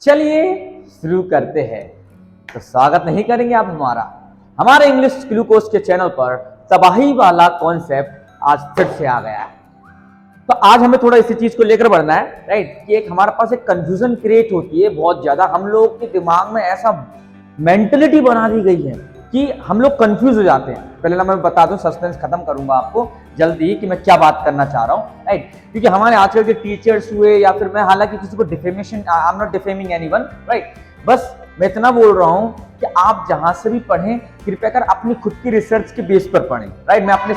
चलिए शुरू करते हैं। तो स्वागत नहीं करेंगे आप हमारे इंग्लिश क्लू कोर्स के चैनल पर तबाही वाला कॉन्सेप्ट आज फिर से आ गया है। तो आज हमें थोड़ा इसी चीज को लेकर बढ़ना है, राइट, कि एक हमारे पास एक कंफ्यूजन क्रिएट होती है बहुत ज्यादा। हम लोग के दिमाग में ऐसा मेंटलिटी बना दी गई है कि हम लोग कंफ्यूज हो जाते हैं। पहले ना मैं बता दूं, सस्पेंस खत्म करूंगा आपको जल्दी कि मैं क्या बात करना चाह रहा हूं, राइट। क्योंकि हमारे आजकल के टीचर्स हुए या फिर मैं हालांकि किसी को defamation, I am not defaming anyone, right, बस मैं इतना बोल रहा हूं कि आप जहां से भी पढ़ें कृपया कर अपनी खुद की रिसर्च के बेस पर पढ़ें, राइट। मैं अपने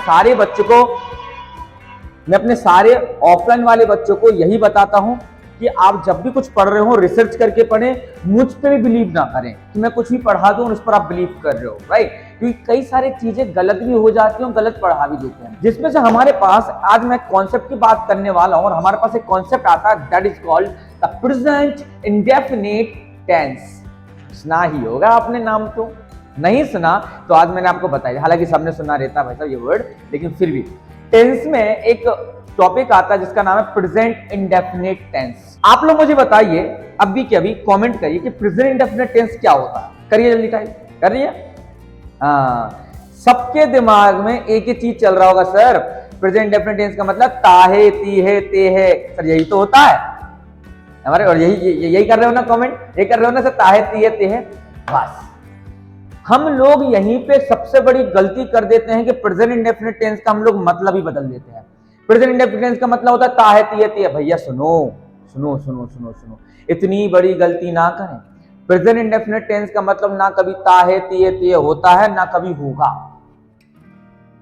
सारे ऑफलाइन वाले बच्चों को यही बताता हूं कि आप जब भी कुछ पढ़ रहे हो रिसर्च करके पढ़ें, मुझ पे भी बिलीव ना करें कि मैं कुछ भी पढ़ा दूं और उस पर आप बिलीव कर रहे हो, राइट। क्योंकि कई सारी चीजें गलत भी हो जाती हैं और गलत पढ़ा भी देते हैं, जिसमें से हमारे पास आज मैं कॉन्सेप्ट की बात करने वाला हूं। और हमारे पास एक कॉन्सेप्ट आता है that is called the present indefinite tense. सुना ही होगा आपने नाम, तो नहीं सुना तो आज मैंने आपको बताया। हालांकि सबने सुना रहता है भाई साहब ये वर्ड, लेकिन फिर भी टेंस में एक टॉपिक आता है जिसका नाम है प्रेजेंट इंडेफिनिट टेंस। आप लोग मुझे बताइए अभी के अभी कमेंट करिए कि प्रेजेंट इंडेफिनिट टेंस क्या होता है। करिए जल्दी टाइप कर रही है। सबके दिमाग में एक ही चीज चल रहा होगा, सर प्रेजेंट इंडेफिनिट टेंस का मतलब ताहे ती है ते है, सर यही तो होता है हमारे। और यही कर रहे हो ना कमेंट, ये कर रहे हो ना सर, ताहे ती है ते है। बस हम लोग यहीं पे सबसे बड़ी गलती कर देते हैं कि प्रेजेंट इंडेफिनिट टेंस का हम लोग मतलब ही बदल देते हैं। प्रेजेंट इंडेफिनिट टेंस का मतलब होता है ताहे तिये तिये। भैया सुनो सुनो सुनो सुनो सुनो, इतनी बड़ी गलती ना करें। प्रेजेंट इंडेफिनिट टेंस का मतलब ना कभी ताहे तिये तिये होता है ना कभी होगा।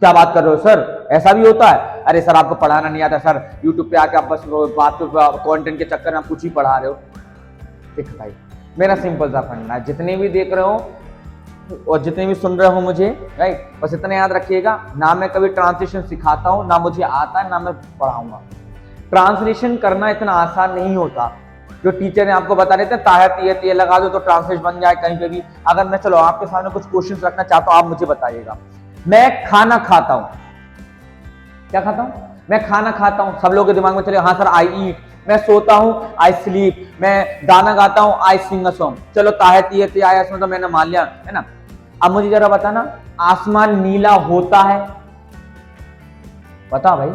क्या बात कर रहे हो सर, ऐसा भी होता है? अरे सर आपको पढ़ाना नहीं आता सर, यूट्यूब पे आके आप बस बात कंटेंट के चक्कर में आप कुछ ही पढ़ा रहे हो। देख भाई मेरा सिंपल सा फंडा है, जितने भी देख रहे हो और जितने भी सुन रहे हो मुझे, राइट, बस इतना याद रखिएगा, ना मैं कभी ट्रांसलेशन सिखाता हूं, ना मुझे आता है, ना मैं पढ़ाऊंगा। ट्रांसलेशन करना इतना आसान नहीं होता। जो टीचर ने आपको बता देते हैं ताहे तिये तिये लगा दो तो ट्रांसलेशन बन जाए कहीं पे भी। अगर मैं चलो आपके सामने कुछ क्वेश्चंस रखना चाहता हूं, आप मुझे बताइएगा। मैं खाना खाता हूं, क्या खाता हूं? मैं खाना खाता हूं। सब लोगों के दिमाग में चले हाँ सर आई ईट। मैं सोता हूं आई स्लीप। मैं गाना गाता हूं आई सिंग अ सॉन्ग। चलो ताहे तिये तिये आया, इसमें तो मैंने मान लिया है ना। अब मुझे जरा बताना, आसमान नीला होता है? बता भाई,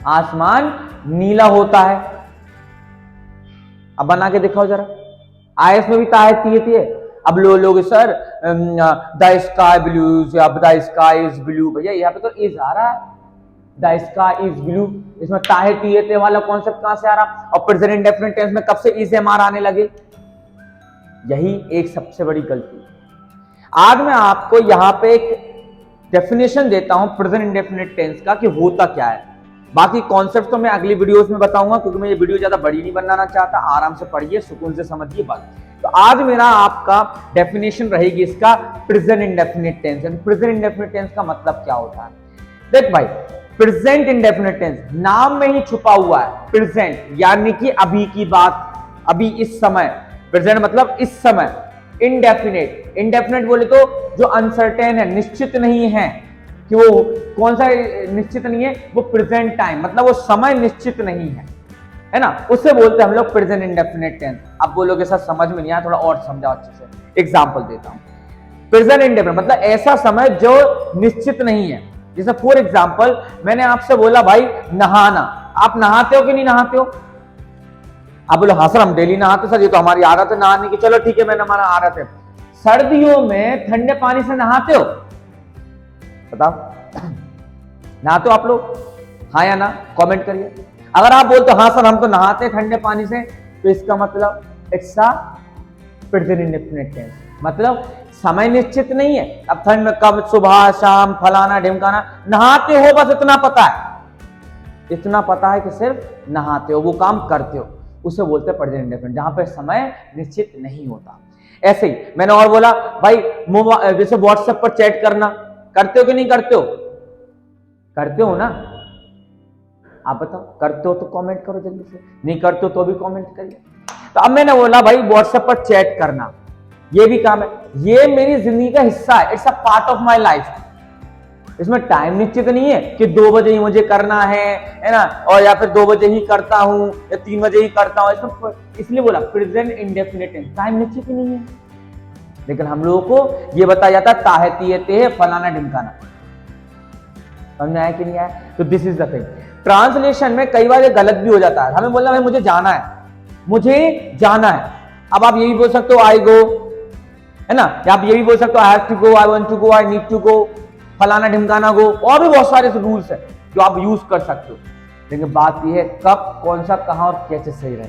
आसमान नीला होता है? अब बना के दिखाओ जरा। आयस में भी ताहे तिये तिये। अब लोग सर द स्काई ब्लू, अब द स्काई इज ब्लू। भैया यहाँ पे तो इज आ रहा है, द स्काई इज ब्लू। इसमें ताहे तिये तिये वाला कॉन्सेप्ट कहां से आ रहा? और प्रेजेंट इंडेफिनिट टेंस में कब से इज एम आर आने लगे? यही एक सबसे बड़ी गलती। आज मैं आपको यहां पे एक डेफिनेशन देता हूं प्रेजेंट इंडेफिनिट टेंस का कि होता क्या है। बाकी कॉन्सेप्ट तो मैं अगली वीडियोस में बताऊंगा, क्योंकि मैं ये वीडियो ज्यादा बड़ी नहीं बनाना चाहता। आराम से पढ़िए, सुकून से समझिए बात। तो आज मेरा आपका डेफिनेशन रहेगी इसका present indefinite tense. Present indefinite tense का मतलब क्या होता है? देख भाई, प्रेजेंट इंडेफिनिट टेंस नाम में ही छुपा हुआ है। प्रेजेंट यानी कि अभी की बात, अभी इस समय। प्रेजेंट मतलब इस समय। इंडेफिनिट, इंडेफिनिट बोले तो जो अनसर्टेन है, निश्चित नहीं है कि वो कौन सा निश्चित नहीं है, वो प्रेजेंट टाइम मतलब वो समय निश्चित नहीं है ना, उसे बोलते हैं हम लोग प्रेजेंट इंडेफिनिट टेंस। अब बोलोगे सर समझ में नहीं आया, थोड़ा और समझाओ अच्छे से। एग्जांपल देता हूं। प्रेजेंट इंडेफिनिट मतलब ऐसा समय जो निश्चित नहीं है। जैसे फॉर एग्जांपल मैंने आपसे बोला भाई नहाना, आप नहाते हो कि नहीं नहाते हो? आप बोलो हाँ सर हम डेली नहाते सर, ये तो हमारी आदत है नहाने की। चलो ठीक है, मैं हमारा आदत है। सर्दियों में ठंडे पानी से नहाते हो? बताओ नहाते हो आप लोग? हाँ या ना कमेंट करिए। अगर आप बोलते हो हाँ सर हम तो नहाते ठंडे पानी से, तो इसका मतलब it's a present indefinite tense, मतलब समय निश्चित नहीं है। अब ठंड में कब, सुबह शाम, फलाना ढिमकाना, नहाते हो बस इतना पता है। इतना पता है कि सिर्फ नहाते हो, वो काम करते हो, उसे बोलते हैं प्रेजेंट इंडेफिनिट, जहां पे समय निश्चित नहीं होता। ऐसे ही मैंने और बोला भाई जैसे व्हाट्सएप पर चैट करना, करते हो कि नहीं करते हो? करते हो ना? आप बताओ, करते हो तो कमेंट करो जल्दी से, नहीं करते हो तो भी कमेंट करिए। तो अब मैंने बोला भाई व्हाट्सएप पर चैट करना, ये भी काम है, ये मेरी जिंदगी का हिस्सा है। It's a part of my life. इसमें टाइम निश्चित नहीं है कि 2 बजे ही मुझे करना है ना, और या फिर 2 बजे ही करता हूं या 3 बजे ही करता हूं। इसमें इसलिए बोला प्रेजेंट इंडेफिनिट टेंस, टाइम निश्चित ही नहीं है। लेकिन हम लोगों को ये बताया जाता है ताहे तिये ते फलाना ढिमकाना। समझ में आया कि नहीं आया? तो this is the thing. Translation में कई बार ये गलत भी हो जाता है। हमें बोलना भाई मुझे जाना है, मुझे जाना है। अब आप ये भी बोल सकते हो आई गो, है ना, या आप ये भी बोल सकते हो I have to go, I want to go, I need to go, फलाना ढिमकाना गो, और भी बहुत सारे रूल्स है जो आप यूज कर सकते हो। लेकिन बात यह है कब, कौन सा, कहां और कैसे सही रहे,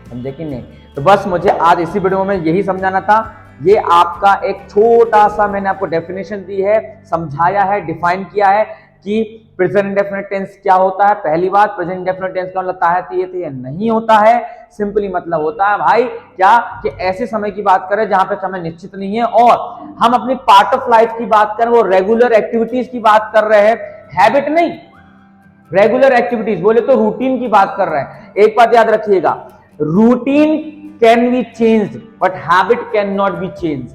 समझे कि नहीं? तो बस मुझे आज इसी वीडियो में यही समझाना था। ये आपका एक छोटा सा मैंने आपको डेफिनेशन दी है, समझाया है, डिफाइन किया है कि प्रेजेंट इंडेफिनिट टेंस क्या होता है। पहली बात, प्रेजेंट इंडेफिनिट टेंस का मतलब ताहे तिये ते नहीं होता है। सिंपली मतलब होता है भाई क्या कि ऐसे समय की बात करें जहां पे समय निश्चित नहीं है, और हम अपनी पार्ट ऑफ लाइफ की बात करें, वो रेगुलर एक्टिविटीज की बात कर रहे हैं, हैबिट नहीं। रेगुलर एक्टिविटीज बोले तो रूटीन की बात कर रहे हैं। एक बात याद रखिएगा, routine can be changed but habit can not be changed.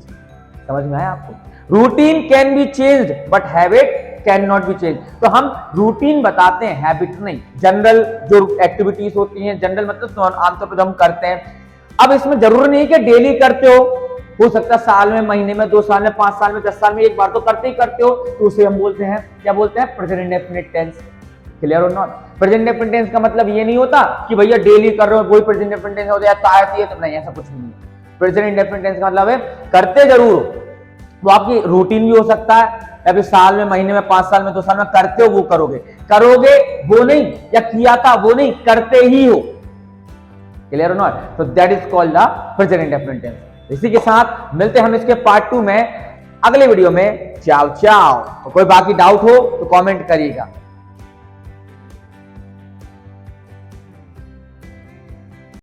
समझ में आया आपको? Routine can be changed but habit can not be change. तो हम रूटीन बताते हैं, हैबिट नहीं। जनरल जो एक्टिविटीज होती हैं, जनरल मतलब आमतौर पर हम करते हैं। अब इसमें जरूर नहीं कि डेली करते हो सकता है साल में, महीने में, 2 साल में, 5 साल में, 10 साल में एक बार तो करते ही करते हो, तो उसे हम बोलते हैं, क्या बोलते हैं? Present indefinite tense. क्लियर और नॉट? प्रेजेंट इंडेफिनिट टेंस का मतलब ये नहीं होता कि भैया डेली कर रहे हो वही प्रेजेंट इंडेफिनिट टेंस हो जाए, ताहे तो नहीं, ऐसा कुछ नहीं है। प्रेजेंट इंडेफिनिट टेंस का मतलब है करते जरूर हो, वो आपकी रूटीन भी हो सकता है, या फिर साल में, महीने में, 5 साल में, 2 साल में करते हो, वो करोगे वो नहीं, या किया था वो नहीं, करते ही हो। क्लियर और नॉट? तो that is called the present indefinite tense. इसी के साथ मिलते हैं हम इसके पार्ट 2 में अगले वीडियो में। चाओ चाओ। कोई बाकी डाउट हो तो कमेंट करिएगा।